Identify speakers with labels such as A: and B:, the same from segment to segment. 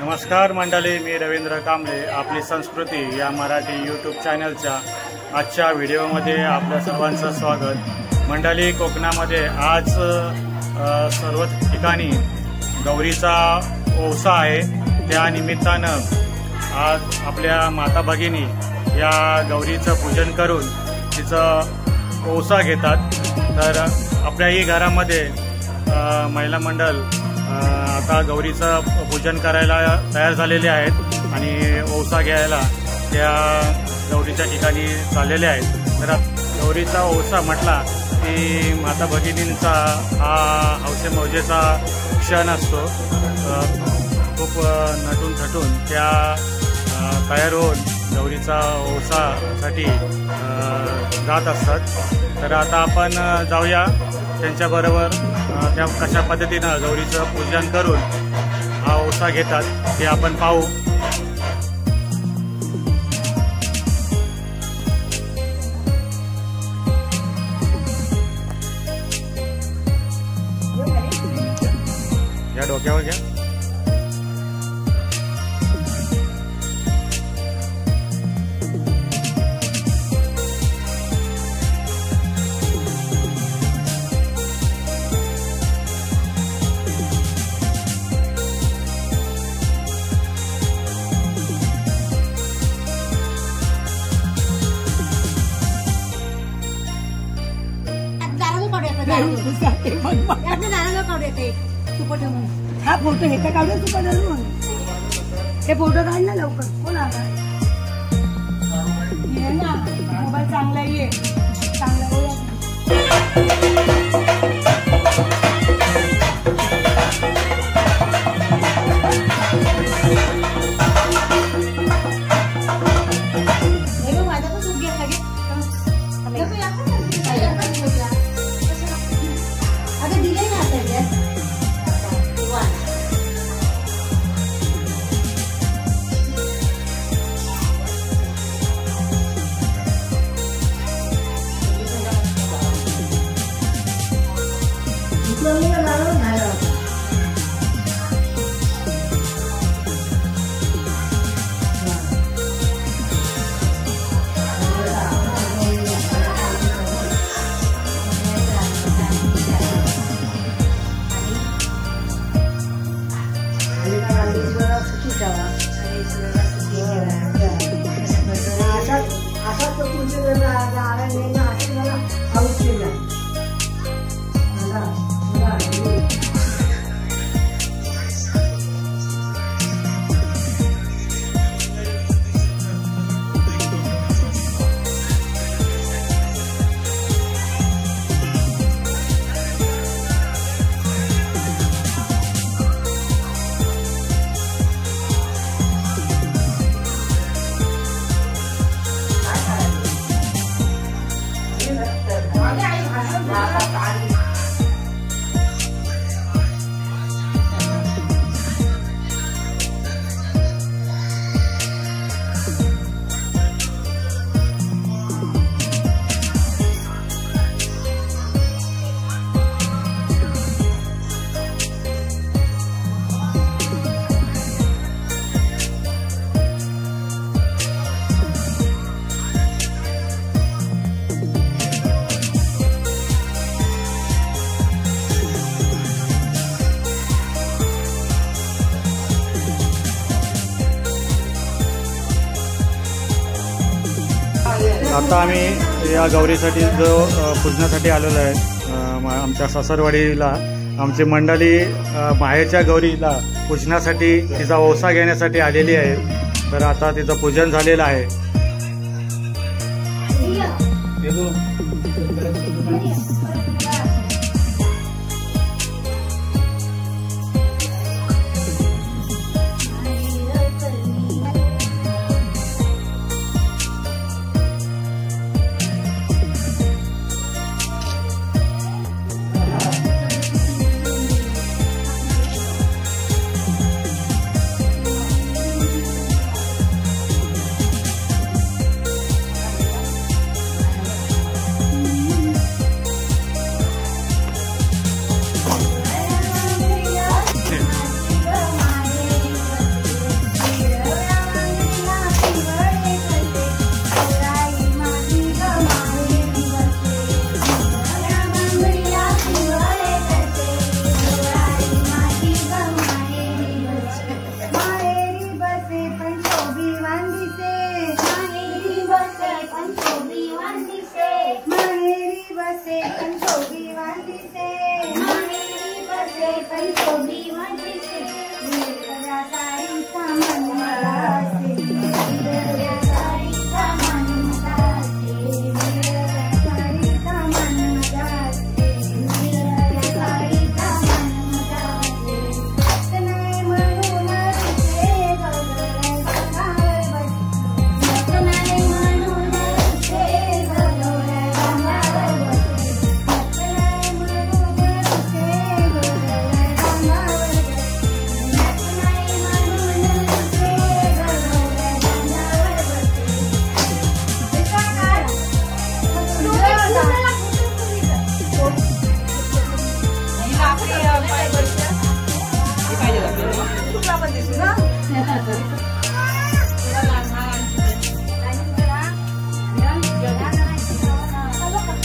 A: नमस्कार मंडळी, मी रवींद्र कांबळे. आपली संस्कृती या मराठी यूट्यूब चॅनलच्या आजच्या व्हिडिओमध्ये आपल्या सर्वांचं स्वागत. मंडळी, कोकणामध्ये आज सर्व ठिकाणी गौरीचा ओवसा आहे. त्या निमित्तानं आज आपल्या माता भगिनी या गौरीचं पूजन करून तिचं ओवसा घेतात. तर आपल्याही घरामध्ये महिला मंडळ आता गौरीचं पूजन करायला तयार झालेले आहेत आणि ओवसा घ्यायला त्या गौरीच्या ठिकाणी चाललेले आहेत. तर गौरीचा ओवसा म्हटला की माता भगिनींचा हा हौसेमौजेचा क्षण असतो. खूप नटून थटून त्या तयार होऊन गौरीचा ओवसासाठी जात असतात. तर आता आपण जाऊया त्यांच्याबरोबर. त्या कशा पद्धतीनं गौरीचं पूजन करून हा ओवसा घेतात ते आपण पाहू. या डोक्यावर घ्या.
B: हा फोटो हे तर काढू तू काढू. हे फोटो काढ ना लवकर. कोण आला ना? मोबाईल चांगला ये, चांगला
A: आता आम्ही या गौरीसाठी जो पूजनासाठी आलेलो आहे आमच्या सासरवाडीला. आमची मंडळी माहेरच्या गौरीला पूजनासाठी तिचा ओवसा घेण्यासाठी आलेली आहे. तर आता तिचं पूजन झालेलं आहे.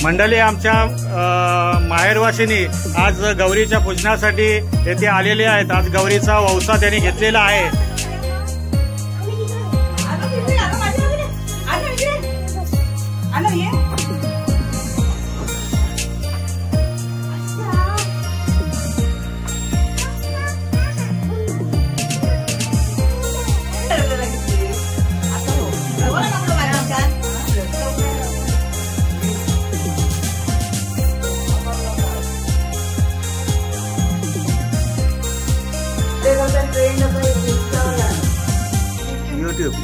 A: मंडळी आमच्या माहेरवासिनी आज गौरीच्या पूजनासाठी येथे आलेले आहेत। आज गौरीचा वौसा त्यांनी घेतलेला आहे। YouTube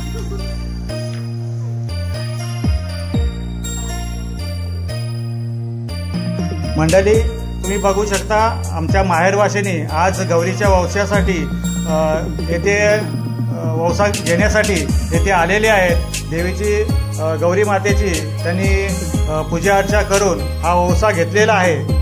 A: मंडळी तुम्ही बघू शकता आमच्या माहेरवासिनी आज गौरीच्या वौसासाठी येथे वौसा घेण्यासाठी येथे आलेले आहेत। देवीची गौरी मातेची त्यांनी पूजा अर्चा करून हा वौसा घेतलेला आहे।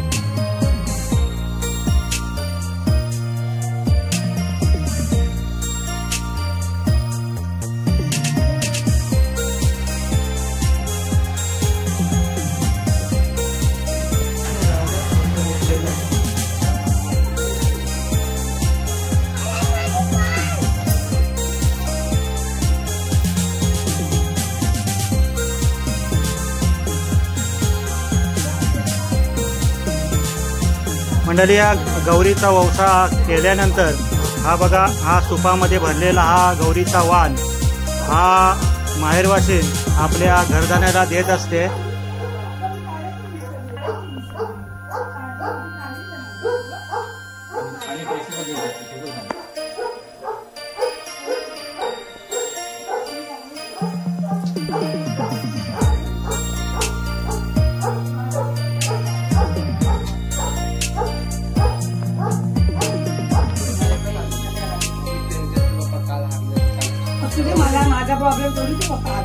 A: मंडळी या गौरीचा वौसा केल्यानंतर हा बघा, हा सुपामध्ये भरलेला हा गौरीचा वाण हा माहेरवासीन आपल्या घरदाण्याला देत असते।
B: मला माझा प्रॉब्लेम थोडी पप्पा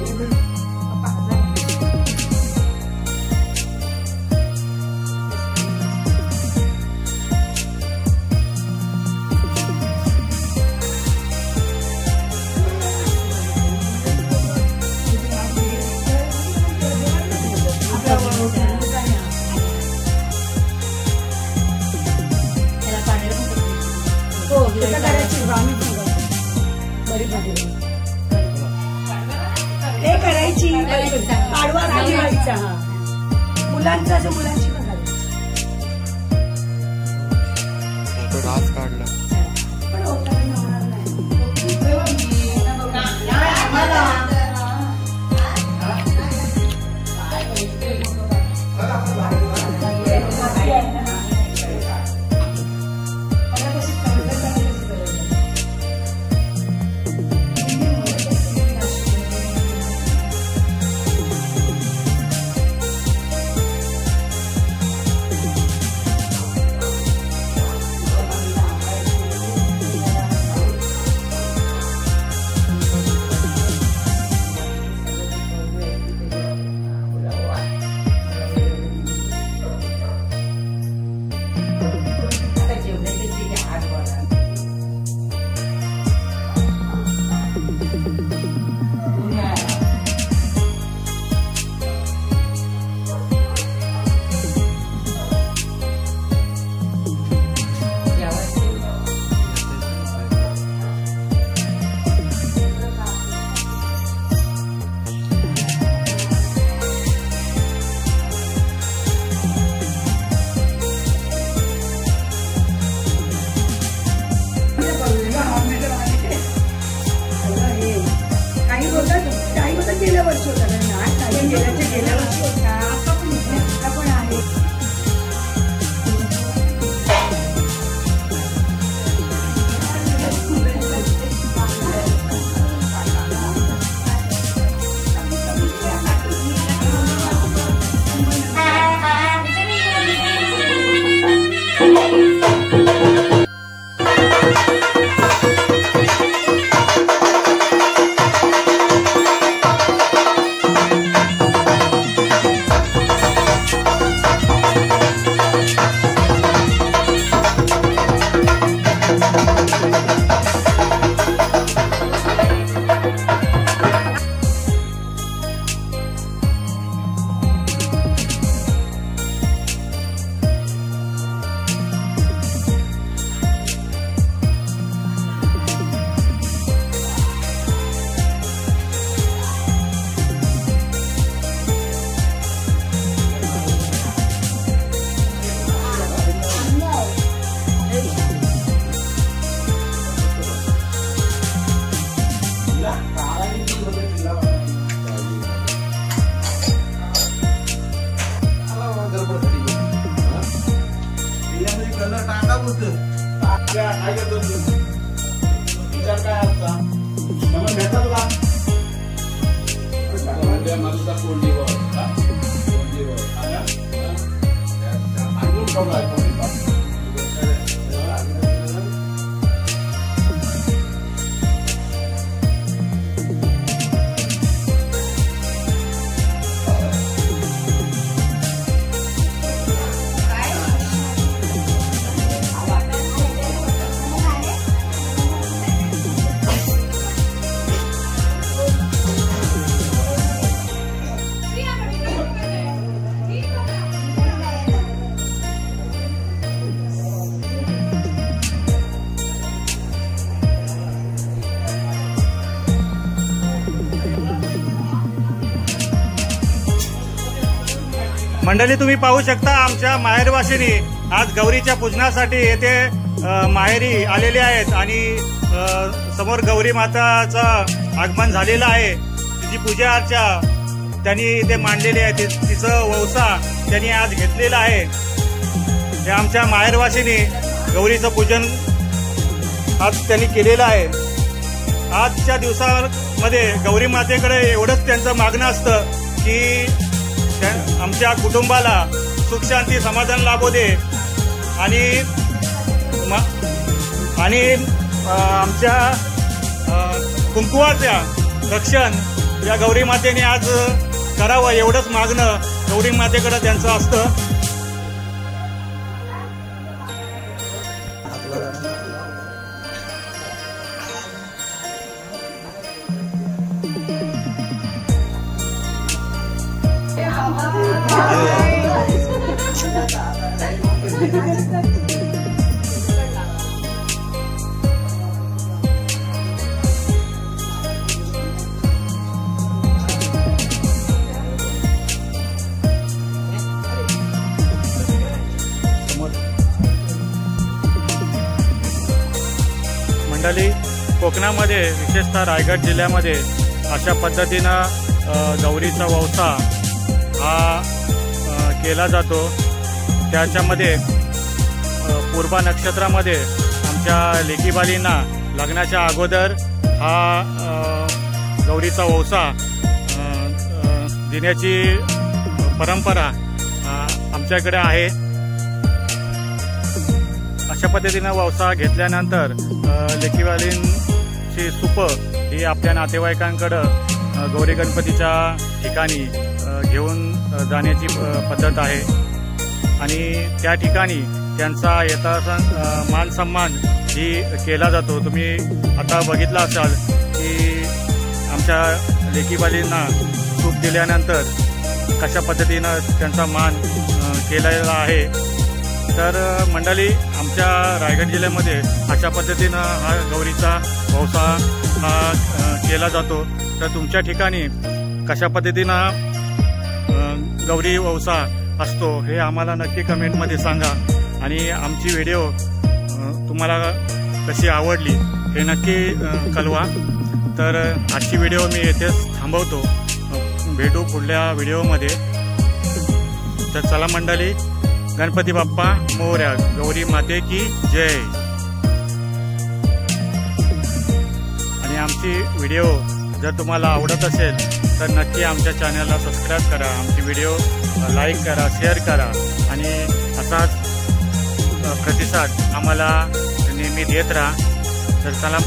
B: हे करायची पाडवा घालायचा मुलांचा जो मुलांची
C: राज काढला
A: काय करतो तू? विचार काय असता? नमन भेटला तुला? माझा कोंडीवर मंडळी, तुम्ही पाहू शकता आमच्या माहेरवासिनी आज गौरीच्या पूजनासाठी येथे माहेरी आलेले आहेत आणि समोर गौरी माताचं आगमन झालेलं आहे. तिची पूजा अर्चा त्यांनी इथे मांडलेली आहे. तिचं वौसा त्यांनी आज घेतलेला आहे. हे आमच्या माहेरवासिनी गौरीचं पूजन आज त्यांनी केलेलं आहे. आजच्या दिवसामध्ये गौरी मातेकडे एवढंच त्यांचं मागणं असतं की आमच्या कुटुंबाला सुख शांती समाधान लाभू दे आणि आमच्या कुंकुवाच्या रक्षण या गौरी मातेने आज करावं एवढंच मागणं गौरी मातेकडे त्यांचं असतं. मंडळी, कोकणामध्ये विशेषतः रायगड जिल्ह्यामध्ये अशा पद्धतीनं गौरीचा वौसा हा केला जातो. त्याच्यामध्ये पूर्वा नक्षत्रामध्ये आमच्या लेकीबालींना लग्नाच्या अगोदर हा गौरीचा वौसा देण्याची परंपरा आमच्याकडे आहे. अशा पद्धतीनं वौसा घेतल्यानंतर लेकीबालींची सुप ही आपल्या नातेवाईकांकडं गौरी गणपतीच्या ठिकाणी घेऊन जाण्याची पद्धत आहे आणि त्या ठिकाणी त्यांचा यथासंग मान सन्मान ही केला जातो. तुम्ही आता बघितलं असाल की आमच्या लेकीबालींना सूप दिल्यानंतर कशा पद्धतीनं त्यांचा मान केलेला आहे. तर मंडळी, आमच्या रायगड जिल्ह्यामध्ये अशा पद्धतीनं हा गौरीचा वौसा हा केला जातो. तर तुमच्या ठिकाणी कशा पद्धतीनं गौरी वौसा असतो हे आम्हाला नक्की कमेंटमध्ये सांगा आणि आमची व्हिडिओ तुम्हाला कशी आवडली हे नक्की कळवा. तर आजची व्हिडिओ मी येथेच थांबवतो. भेटू पुढल्या व्हिडिओमध्ये. तर चला मंडळी, गणपती बाप्पा मोरया, गौरी माते की जय. आणि आमची व्हिडिओ जर तुम्हाला आवडत असेल तर नक्की आमच्या चॅनलला सबस्क्राईब करा, आमची व्हिडिओ लाईक करा, शेअर करा आणि असाच प्रतिसाद आम्हाला नेहमी देत राहा. तर चला